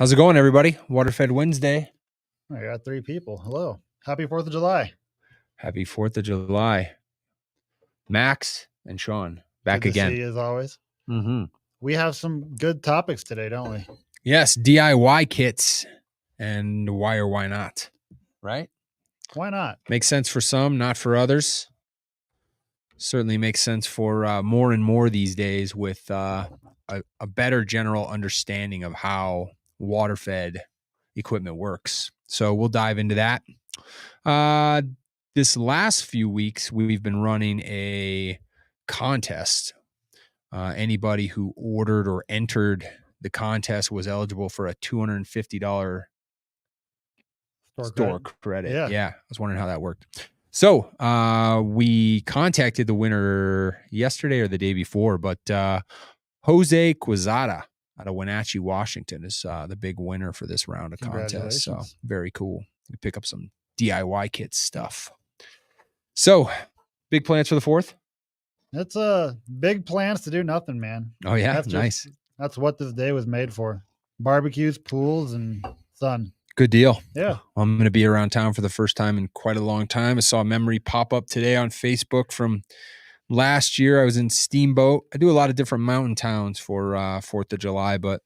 How's it going, everybody? Waterfed Wednesday. I got 3 people. Hello. Happy 4th of July. Happy 4th of July. Max and Shawn back Good to again. see you as always. Mm-hmm. We have some good topics today, don't we? Yes, DIY kits and why or why not, right? Why not? Makes sense for some, not for others. Certainly makes sense for more and more these days with a better general understanding of how water-fed equipment works. So we'll dive into that. This last few weeks, we've been running a contest. Anybody who ordered or entered the contest was eligible for a $250 store credit. Yeah. I was wondering how that worked. So we contacted the winner yesterday or the day before, but Jose Quezada out of Wenatchee, Washington is the big winner for this round of contest. So very cool. You pick up some DIY kit stuff. So big plans for the 4th? It's big plans to do nothing, man. Oh yeah, nice. That's what this day was made for. Barbecues, pools, and sun. Good deal. Yeah. I'm going to be around town for the first time in quite a long time. I saw a memory pop up today on Facebook from last year. I was in Steamboat. I do a lot of different mountain towns for 4th of July, but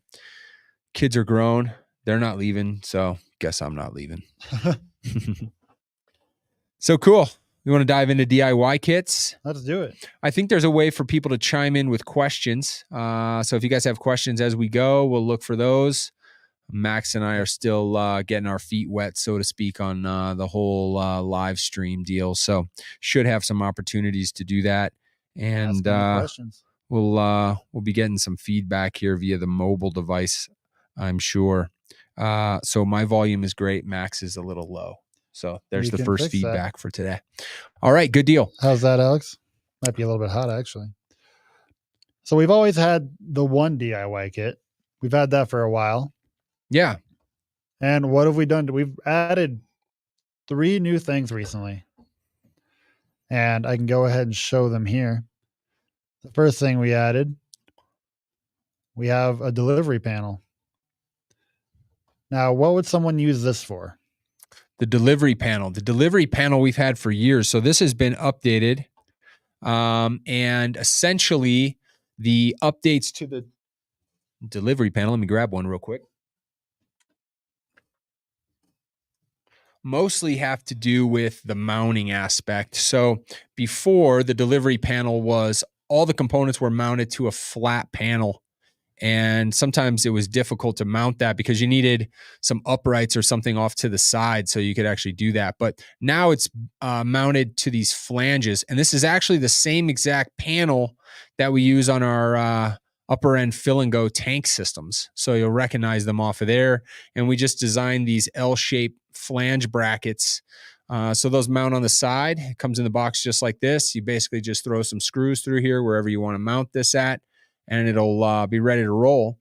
kids are grown. They're not leaving, so guess I'm not leaving. So cool. You want to dive into DIY kits? Let's do it. I think there's a way for people to chime in with questions. So if you guys have questions as we go, we'll look for those. Max and I are still getting our feet wet, so to speak, on the whole live stream deal. So should have some opportunities to do that. And we'll be getting some feedback here via the mobile device, I'm sure. So my volume is great. Max is a little low. So there's the first feedback for today. All right, good deal. How's that, Alex? Might be a little bit hot, actually. So we've always had the one DIY kit. We've had that for a while. Yeah. And what have we done? We've added 3 new things recently. And I can go ahead and show them here. The first thing we added, we have a delivery panel. Now, what would someone use this for? The delivery panel. The delivery panel we've had for years. So this has been updated. And essentially, the updates to the delivery panel, let me grab one real quick, mostly have to do with the mounting aspect. So before, the delivery panel was all the components were mounted to a flat panel. And sometimes it was difficult to mount that because you needed some uprights or something off to the side so you could actually do that. But now it's mounted to these flanges. And this is actually the same exact panel that we use on our upper end fill and go tank systems. So you'll recognize them off of there. And we just designed these L-shaped flange brackets. So those mount on the side. It comes in the box just like this. You basically just throw some screws through here wherever you want to mount this at, and it'll be ready to roll.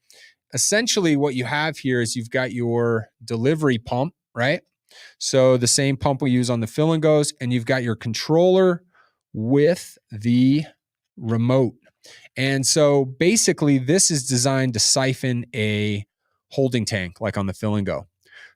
Essentially, what you have here is you've got your delivery pump, right? So the same pump we use on the fill and goes, and you've got your controller with the remote. And so basically, this is designed to siphon a holding tank like on the fill and go.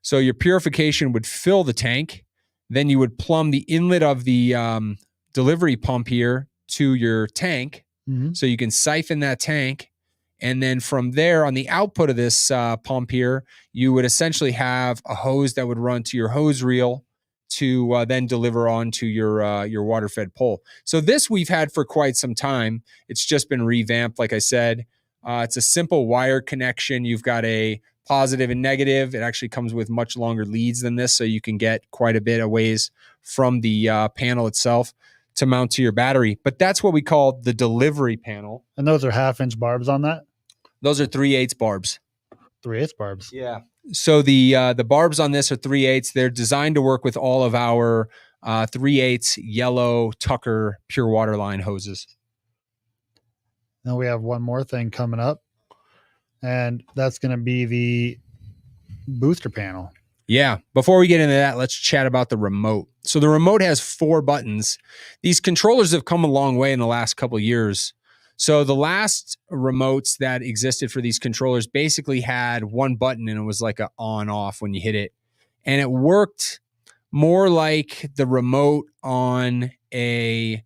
So your purification would fill the tank. Then you would plumb the inlet of the delivery pump here to your tank. Mm-hmm. So you can siphon that tank. And then from there, on the output of this pump here, you would essentially have a hose that would run to your hose reel to then deliver onto your water-fed pole. So this we've had for quite some time. It's just been revamped, like I said. It's a simple wire connection. You've got a positive and negative. It actually comes with much longer leads than this, so you can get quite a bit of ways from the panel itself to mount to your battery. But that's what we call the delivery panel. And those are 1/2-inch barbs on that? Those are 3/8 barbs. 3/8 barbs. Yeah. So the barbs on this are 3/8. They're designed to work with all of our 3/8 yellow Tucker pure water line hoses. Now we have one more thing coming up, and that's going to be the booster panel. Yeah. Before we get into that, let's chat about the remote. So the remote has 4 buttons. These controllers have come a long way in the last couple of years. So the last remotes that existed for these controllers basically had one button, and it was like a on off when you hit it. And it worked more like the remote on a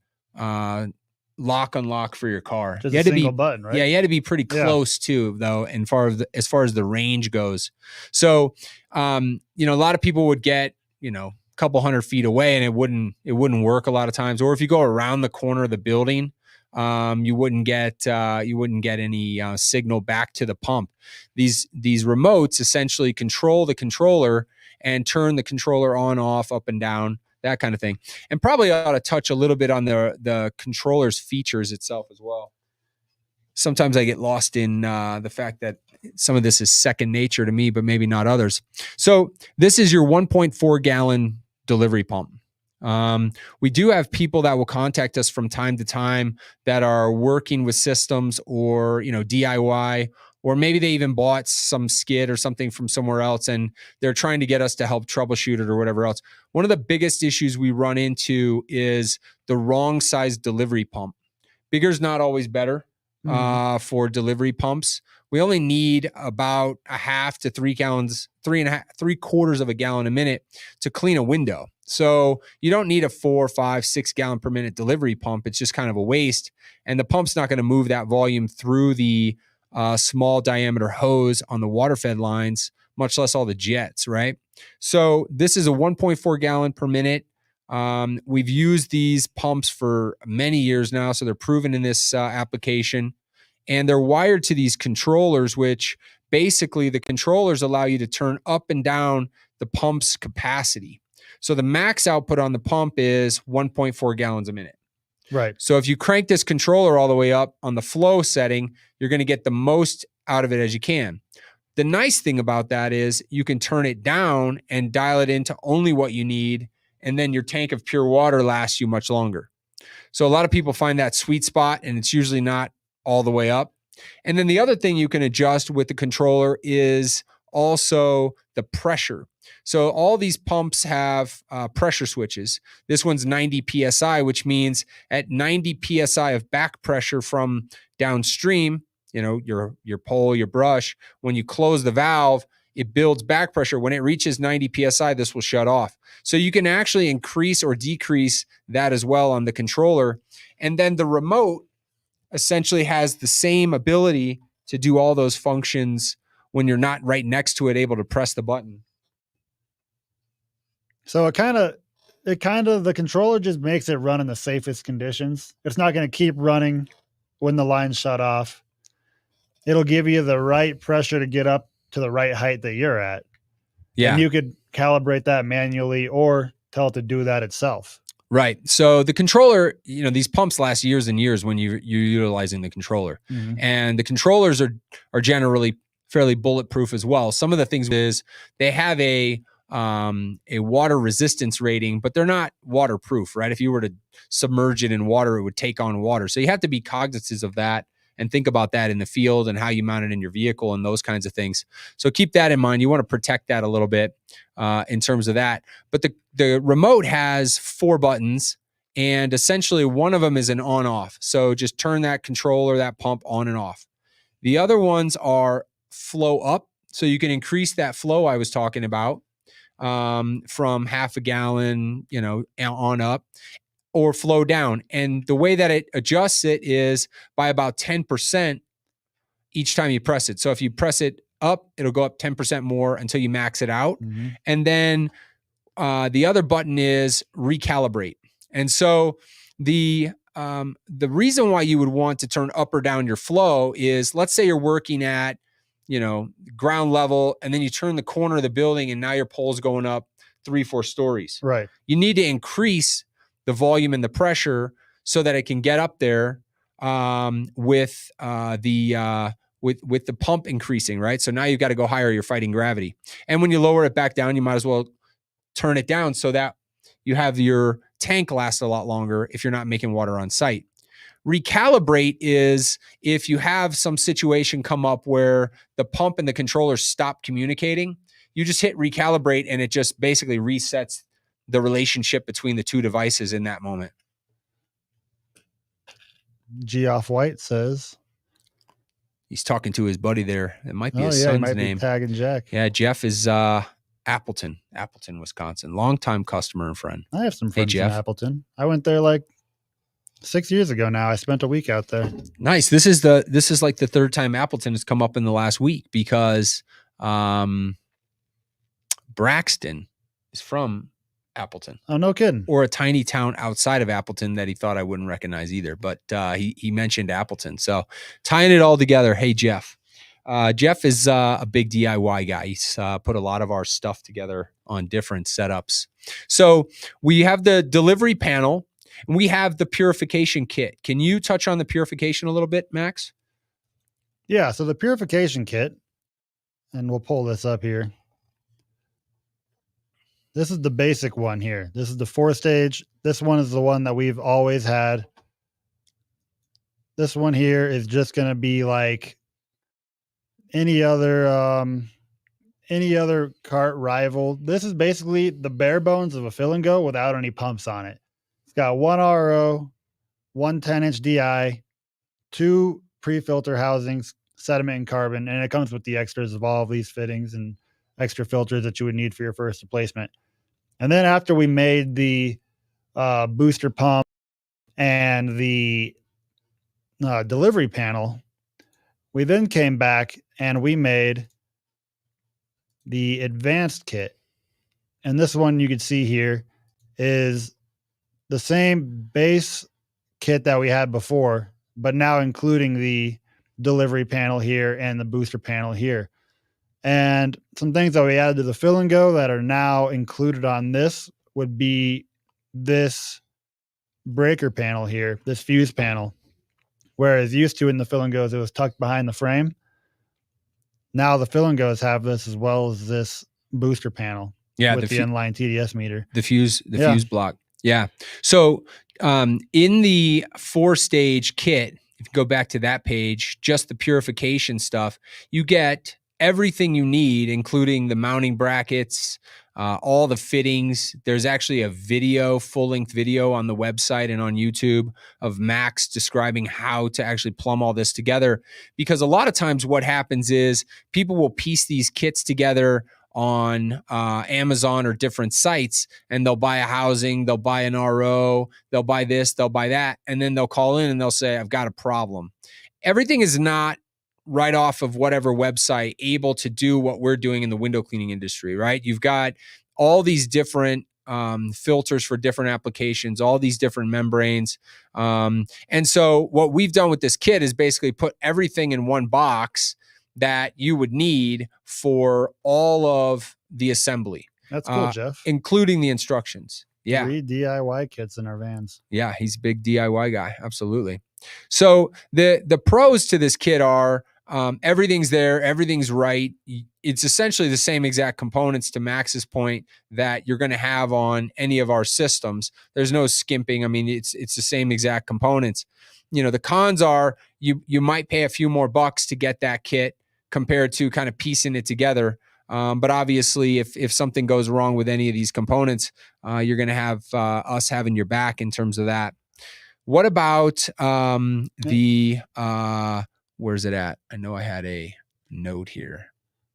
lock unlock for your car. Just You a had to single be, button, right? yeah, you had to be pretty Yeah. close too, though, and as far as the range goes. So, you know, a lot of people would get, you know, a couple 100 feet away, and it wouldn't work a lot of times. Or if you go around the corner of the building, you wouldn't get any signal back to the pump. These remotes essentially control the controller and turn the controller on, off, up and down, that kind of thing. And probably ought to touch a little bit on the controller's features itself as well. Sometimes I get lost in the fact that some of this is second nature to me, but maybe not others. So this is your 1.4 gallon delivery pump. We do have people that will contact us from time to time that are working with systems or, you know, DIY, or maybe they even bought some skid or something from somewhere else and they're trying to get us to help troubleshoot it or whatever else. One of the biggest issues we run into is the wrong size delivery pump. Bigger is not always better for delivery pumps. We only need about a half to 3 gallons, 3.5 of a gallon a minute to clean a window. So you don't need a 4, 5, 6 gallon per minute delivery pump. It's just kind of a waste. And the pump's not going to move that volume through the small diameter hose on the water fed lines, much less all the jets, right? So this is a 1.4 gallon per minute. We've used these pumps for many years now, so they're proven in this application. And they're wired to these controllers, which basically the controllers allow you to turn up and down the pump's capacity. So the max output on the pump is 1.4 gallons a minute. Right. So if you crank this controller all the way up on the flow setting, you're going to get the most out of it as you can. The nice thing about that is you can turn it down and dial it into only what you need, and then your tank of pure water lasts you much longer. So a lot of people find that sweet spot, and it's usually not all the way up. And then the other thing you can adjust with the controller is also the pressure. So all these pumps have pressure switches. This one's 90 PSI, which means at 90 PSI of back pressure from downstream, you know, your pole, your brush, when you close the valve, it builds back pressure. When it reaches 90 PSI, this will shut off. So you can actually increase or decrease that as well on the controller. And then the remote essentially has the same ability to do all those functions when you're not right next to it, able to press the button. So the controller just makes it run in the safest conditions. It's not going to keep running when the line's shut off. It'll give you the right pressure to get up to the right height that you're at. Yeah. And you could calibrate that manually or tell it to do that itself. Right. So the controller, you know, these pumps last years and years when you're utilizing the controller. Mhm. And the controllers are generally fairly bulletproof as well. Some of the things is they have a water resistance rating, but they're not waterproof, right? If you were to submerge it in water, it would take on water. So you have to be cognizant of that and think about that in the field and how you mount it in your vehicle and those kinds of things. So keep that in mind. You want to protect that a little bit in terms of that. But the remote has 4 buttons, and essentially one of them is an on-off. So just turn that controller, that pump on and off. The other ones are flow up. So you can increase that flow I was talking about from half a gallon, you know, on up, or flow down. And the way that it adjusts it is by about 10% each time you press it. So if you press it up, it'll go up 10% more until you max it out. Mm-hmm. And then the other button is recalibrate. And so the reason why you would want to turn up or down your flow is, let's say you're working at, you know, ground level, and then you turn the corner of the building and now your pole's going up 3-4 stories. Right. You need to increase the volume and the pressure so that it can get up there with the pump increasing, right? So now you've got to go higher, you're fighting gravity. And when you lower it back down, you might as well turn it down so that you have your tank last a lot longer if you're not making water on site. Recalibrate is if you have some situation come up where the pump and the controller stop communicating, you just hit recalibrate and it just basically resets the relationship between the two devices in that moment. G Off White says. He's talking to his buddy there. It might be Oh, his yeah, he son's might name. be tagging Jack. Yeah, Jeff is Appleton, Wisconsin. Longtime customer and friend. I have some Hey, friends in Jeff. Appleton. I went there like 6 years ago now. I spent a week out there. Nice. This is like the third time Appleton has come up in the last week because Braxton is from Appleton. Oh, no kidding. Or a tiny town outside of Appleton that he thought I wouldn't recognize either. But he mentioned Appleton. So tying it all together. Hey, Jeff. Jeff is a big DIY guy. He's put a lot of our stuff together on different setups. So we have the delivery panel and we have the purification kit. Can you touch on the purification a little bit, Max? Yeah, so the purification kit, and we'll pull this up here. This is the basic one here. This is the 4-stage. This one is the one that we've always had. This one here is just going to be like any other cart rival. This is basically the bare bones of a fill and go without any pumps on it. It's got one RO, one 10-inch DI, two pre-filter housings, sediment and carbon, and it comes with the extras of all of these fittings and extra filters that you would need for your first replacement. And then after we made the booster pump and the delivery panel, we then came back and we made the advanced kit. And this one you can see here is the same base kit that we had before, but now including the delivery panel here and the booster panel here. And some things that we added to the fill and go that are now included on this would be this breaker panel here, this fuse panel. Whereas used to in the fill and goes, it was tucked behind the frame. Now the fill and goes have this as well as this booster panel. Yeah, with the inline TDS meter. The fuse block. Yeah. So in the 4-stage kit, if you go back to that page, just the purification stuff, you get everything you need, including the mounting brackets, all the fittings. There's actually a video, full-length video on the website and on YouTube of Max describing how to actually plumb all this together. Because a lot of times what happens is people will piece these kits together on Amazon or different sites, and they'll buy a housing, they'll buy an RO, they'll buy this, they'll buy that, and then they'll call in and they'll say, I've got a problem. Everything is not right off of whatever website able to do what we're doing in the window cleaning industry, right? You've got all these different filters for different applications, all these different membranes. And so what we've done with this kit is basically put everything in one box that you would need for all of the assembly. That's cool, Jeff. Including the instructions. Yeah. 3 DIY kits in our vans. Yeah, he's a big DIY guy. Absolutely. So the pros to this kit are everything's there, everything's right. It's essentially the same exact components, to Max's point, that you're going to have on any of our systems. There's no skimping. I mean, it's the same exact components. You know, the cons are you might pay a few more bucks to get that kit compared to kind of piecing it together. But obviously, if something goes wrong with any of these components, you're going to have us having your back in terms of that. What about where's it at? I know I had a note here.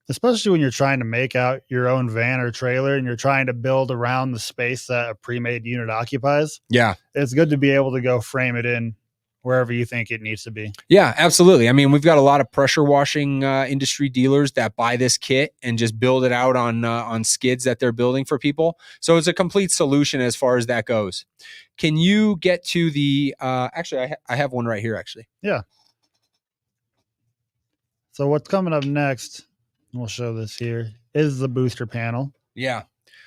Especially when you're trying to make out your own van or trailer and you're trying to build around the space that a pre-made unit occupies. Yeah. It's good to be able to go frame it in wherever you think it needs to be. Yeah, absolutely. I mean, we've got a lot of pressure washing industry dealers that buy this kit and just build it out on skids that they're building for people. So it's a complete solution as far as that goes. Can you get to the, actually, I have one right here, actually. Yeah. So what's coming up next, we'll show this here, is the booster panel. Yeah.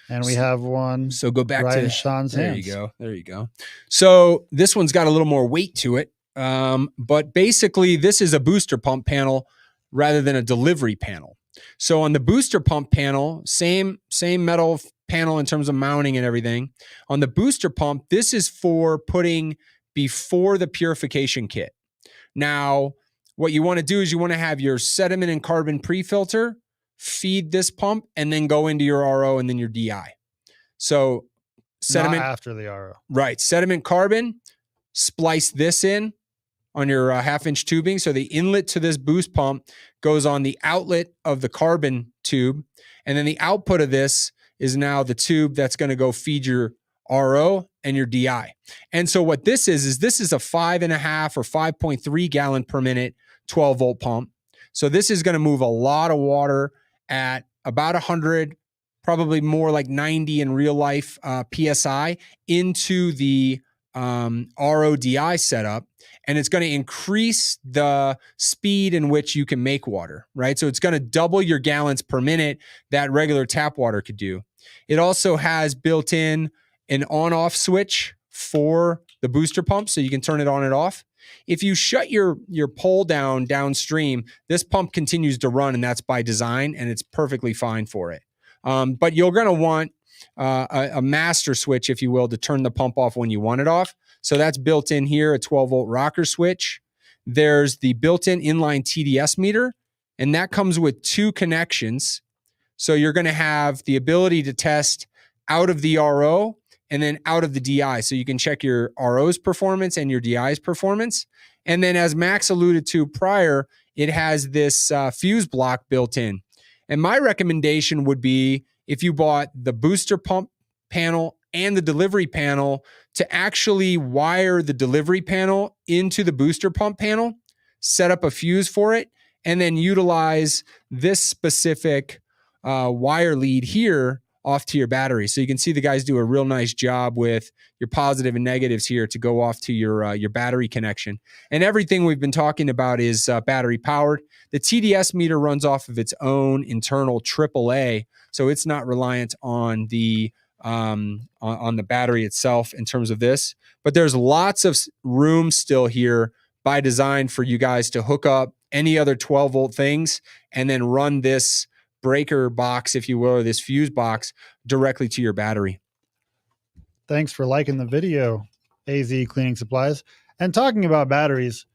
And we have one. So go back right to Shawn's there. hands. You go. There you go. So this one's got a little more weight to it. But basically this is a booster pump panel rather than a delivery panel. So on the booster pump panel, same metal panel in terms of mounting and everything. On the booster pump, this is for putting before the purification kit. Now, what you want to do is you want to have your sediment and carbon pre-filter feed this pump and then go into your RO and then your DI. So sediment not after the RO. Right. Sediment carbon, splice this in, on your half-inch tubing. So the inlet to this boost pump goes on the outlet of the carbon tube. And then the output of this is now the tube that's going to go feed your RO and your DI. And so what this is this is a 5.5 or 5.3 gallon per minute 12 volt pump. So this is going to move a lot of water at about 100, probably more like 90 in real life PSI into the RODI setup. And it's going to increase the speed in which you can make water, right? So it's going to double your gallons per minute that regular tap water could do. It also has built in an on-off switch for the booster pump, so you can turn it on and off. If you shut your pole down downstream, this pump continues to run, and that's by design, and it's perfectly fine for it. But you're going to want a master switch, if you will, to turn the pump off when you want it off. So that's built in here, a 12-volt rocker switch. There's the built-in inline TDS meter, and that comes with 2 connections. So you're going to have the ability to test out of the RO and then out of the DI. So you can check your RO's performance and your DI's performance. And then, as Max alluded to prior, it has this fuse block built in. And my recommendation would be, if you bought the booster pump panel and the delivery panel, to actually wire the delivery panel into the booster pump panel, set up a fuse for it, and then utilize this specific wire lead here off to your battery. So you can see the guys do a real nice job with your positive and negatives here to go off to your battery connection. And everything we've been talking about is battery powered. The TDS meter runs off of its own internal AAA, so it's not reliant on the battery itself in terms of this. But there's lots of room still here by design for you guys to hook up any other 12 volt things and then run this breaker box, if you will, or this fuse box directly to your battery. Thanks for liking the video, AZ Cleaning Supplies. And talking about batteries,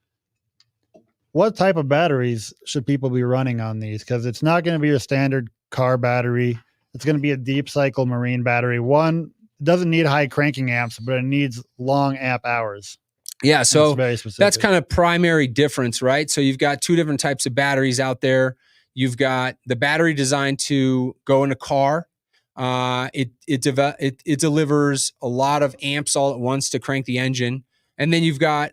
what type of batteries should people be running on these? Because it's not going to be your standard car battery. It's going to be a deep cycle marine battery. One, doesn't need high cranking amps, but it needs long amp hours. Yeah, so very specific. That's kind of primary difference, right? So you've got 2 different types of batteries out there. You've got the battery designed to go in a car. It delivers a lot of amps all at once to crank the engine. And then you've got,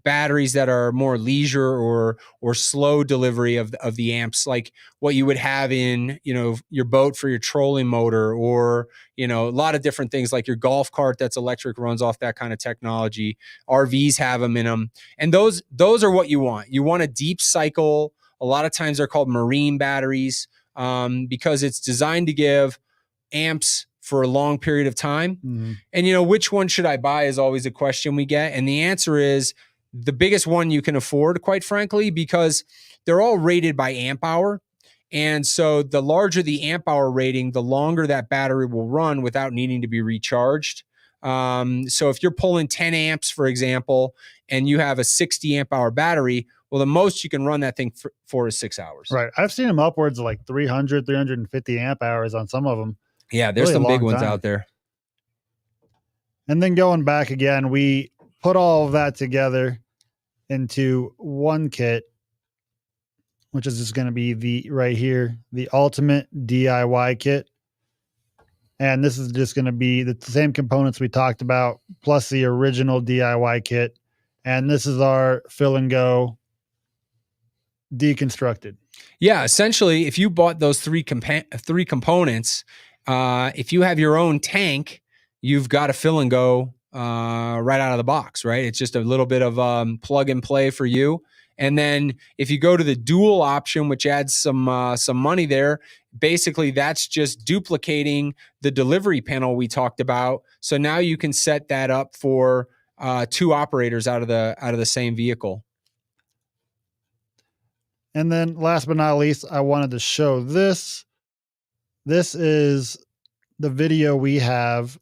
batteries that are more leisure or slow delivery of the amps, like what you would have in, your boat for your trolling motor, or, a lot of different things like your golf cart that's electric runs off that kind of technology. RVs have them in them. And those are what you want. You want a deep cycle. A lot of times they're called marine batteries because it's designed to give amps for a long period of time. Mm-hmm. And, which one should I buy is always a question we get. And the answer is the biggest one you can afford, quite frankly, because they're all rated by amp hour. And so the larger the amp hour rating, the longer that battery will run without needing to be recharged. So if you're pulling 10 amps, for example, and you have a 60 amp hour battery, well, the most you can run that thing for is 6 hours. Right. I've seen them upwards of like 300, 350 amp hours on some of them. Yeah, there's really some big ones out there. And then going back again, we put all of that together into one kit, which is just going to be right here, the ultimate DIY kit. And this is just going to be the same components we talked about, plus the original DIY kit. And this is our fill and go deconstructed. Yeah, essentially, if you bought those three components, if you have your own tank, you've got a fill and go right out of the box, right? It's just a little bit of plug and play for you. And then if you go to the dual option, which adds some money there, basically that's just duplicating the delivery panel we talked about. So now you can set that up for 2 operators out of the same vehicle. And then last but not least, I wanted to show this. This is the video we have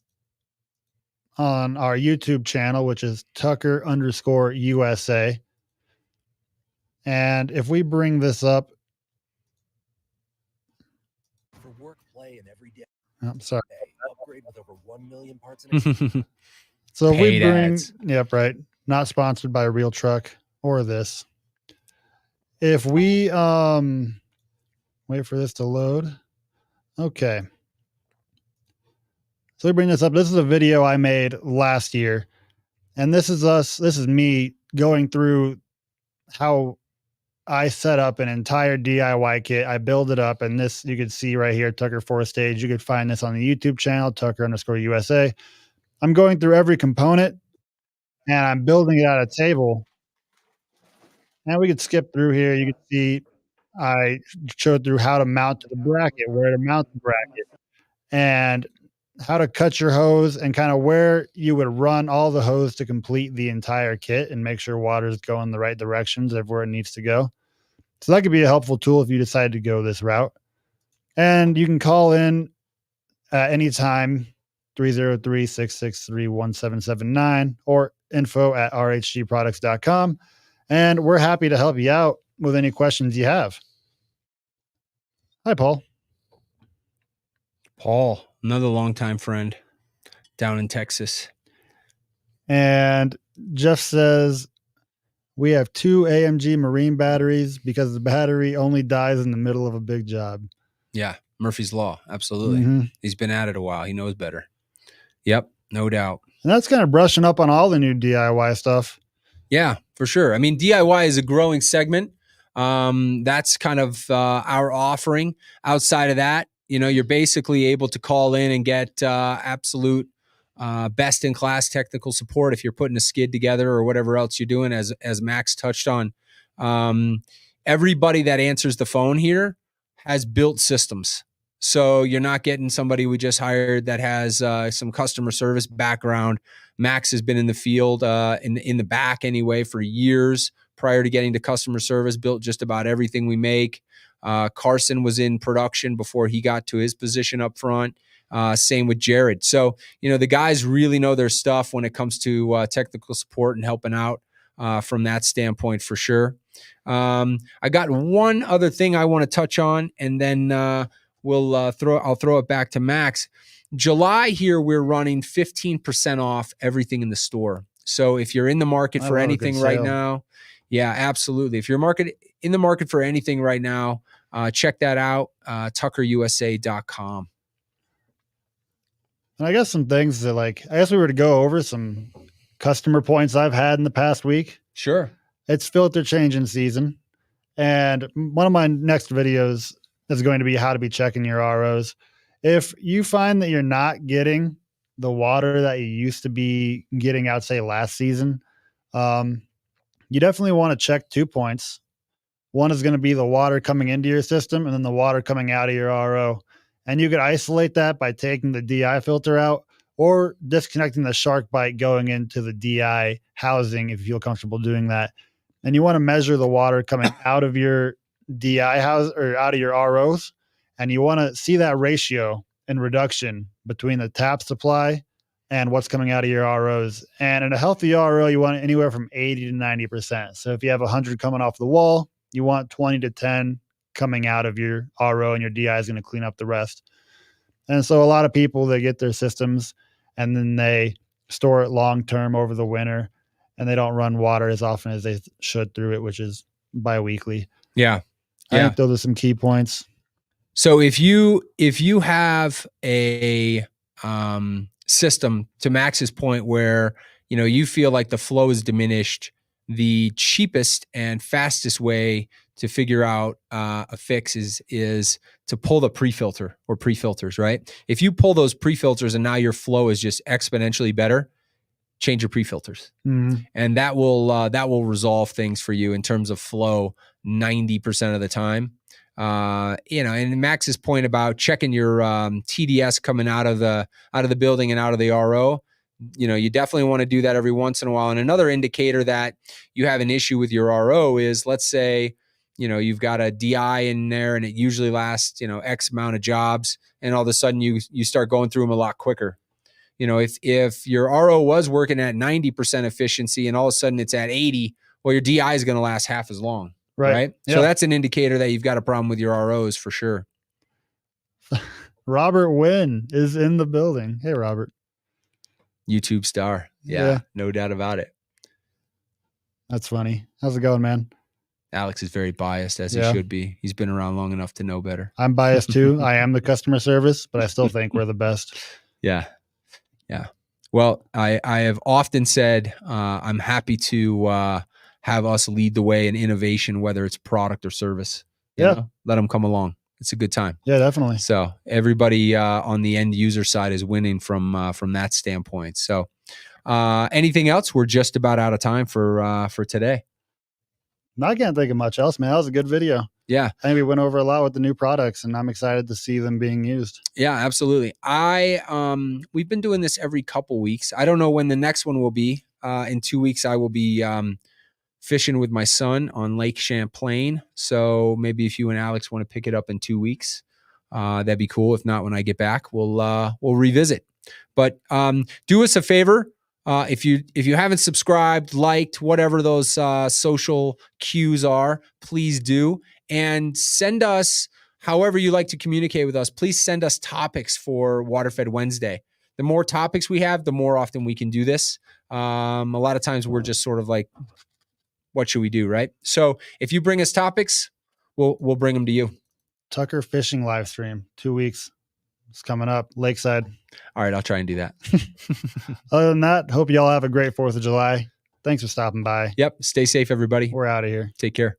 on our YouTube channel, which is Tucker_USA. And if we bring this up, for work, play, and every day. I'm sorry. Upgrade with over 1 million parts in So if we bring, ads. Yep, right. Not sponsored by a real truck. or this. If we wait for this to load. Okay. So we bring this up. This is a video I made last year. And this is me going through how I set up an entire DIY kit. I build it up, and this you can see right here, Tucker 4-stage. You could find this on the YouTube channel, Tucker_USA. I'm going through every component and I'm building it at a table. And we could skip through here. You can see I showed through how to mount to the bracket, where to mount the bracket, and how to cut your hose, and kind of where you would run all the hose to complete the entire kit and make sure water's going the right directions everywhere it needs to go. So that could be a helpful tool if you decide to go this route. And you can call in at any time, 303-663-1779 or info@rhgproducts.com. And we're happy to help you out with any questions you have. Hi, Paul. Paul, another longtime friend down in Texas. And Jeff says, we have 2 AMG Marine batteries because the battery only dies in the middle of a big job. Yeah, Murphy's Law. Absolutely. He's been at it a while. He knows better. Yep, no doubt. And that's kind of brushing up on all the new DIY stuff. Yeah, for sure. I mean, DIY is a growing segment. That's kind of our offering. Outside of that, you're basically able to call in and get absolute best-in-class technical support if you're putting a skid together or whatever else you're doing, as Max touched on. Everybody that answers the phone here has built systems. So you're not getting somebody we just hired that has some customer service background. Max has been in the field in the back anyway for years prior to getting to customer service, built just about everything we make. Carson was in production before he got to his position up front. Same with Jared. So, the guys really know their stuff when it comes to technical support and helping out from that standpoint for sure. I got one other thing I want to touch on, and then I'll throw it back to Max. July here, we're running 15% off everything in the store. So if you're in the market for anything right now, yeah, absolutely. If you're in the market for anything right now, check that out, tuckerusa.com. And I guess some things that I guess we were to go over some customer points I've had in the past week. Sure. It's filter changing season. And one of my next videos is going to be how to be checking your ROs. If you find that you're not getting the water that you used to be getting out, say last season, you definitely want to check 2 points. One is going to be the water coming into your system, and then the water coming out of your RO. And you could isolate that by taking the DI filter out or disconnecting the shark bite going into the DI housing if you feel comfortable doing that. And you want to measure the water coming out of your DI house or out of your ROs. And you want to see that ratio and reduction between the tap supply and what's coming out of your ROs. And in a healthy RO, you want anywhere from 80 to 90%. So if you have 100 coming off the wall, you want 20 to 10 coming out of your RO, and your DI is going to clean up the rest. And so a lot of people, they get their systems and then they store it long-term over the winter, and they don't run water as often as they should through it, which is bi-weekly. Yeah. I think those are some key points. So if you have a system, to Max's point, where you feel like the flow is diminished, the cheapest and fastest way to figure out a fix is to pull the pre-filter or pre-filters, right? If you pull those pre-filters and now your flow is just exponentially better, change your pre-filters. Mm-hmm. And that will resolve things for you in terms of flow 90% of the time. And Max's point about checking your TDS coming out of the building and out of the RO, you definitely want to do that every once in a while. And another indicator that you have an issue with your RO is, let's say, you've got a DI in there and it usually lasts, X amount of jobs, and all of a sudden you start going through them a lot quicker. If your RO was working at 90% efficiency and all of a sudden it's at 80, well, your DI is going to last half as long. Right. Yeah. So that's an indicator that you've got a problem with your ROs for sure. Robert Wynn is in the building. Hey, Robert. YouTube star. Yeah. No doubt about it. That's funny. How's it going, man? Alex is very biased, as Yeah. he should be. He's been around long enough to know better. I'm biased too. I am the customer service, but I still think we're the best. Yeah. Yeah. Well, I have often said I'm happy to have us lead the way in innovation, whether it's product or service. You Yeah. know, let them come along. It's a good time. Yeah, definitely. So everybody on the end user side is winning from that standpoint. So anything else? We're just about out of time for today. I can't think of much else, man. That was a good video. Yeah. I think we went over a lot with the new products, and I'm excited to see them being used. Yeah, absolutely. We've been doing this every couple weeks. I don't know when the next one will be. In 2 weeks, I will be fishing with my son on Lake Champlain. So maybe if you and Alex want to pick it up in 2 weeks, that'd be cool. If not, when I get back, we'll revisit. But do us a favor. If you haven't subscribed, liked, whatever those social cues are, please do. And send us, however you like to communicate with us, please send us topics for Waterfed Wednesday. The more topics we have, the more often we can do this. A lot of times we're just sort of like, what should we do, right? So if you bring us topics, we'll bring them to you. Tucker fishing live stream, 2 weeks. It's coming up, Lakeside. All right, I'll try and do that. Other than that, hope y'all have a great 4th of July. Thanks for stopping by. Yep. Stay safe, everybody. We're out of here. Take care.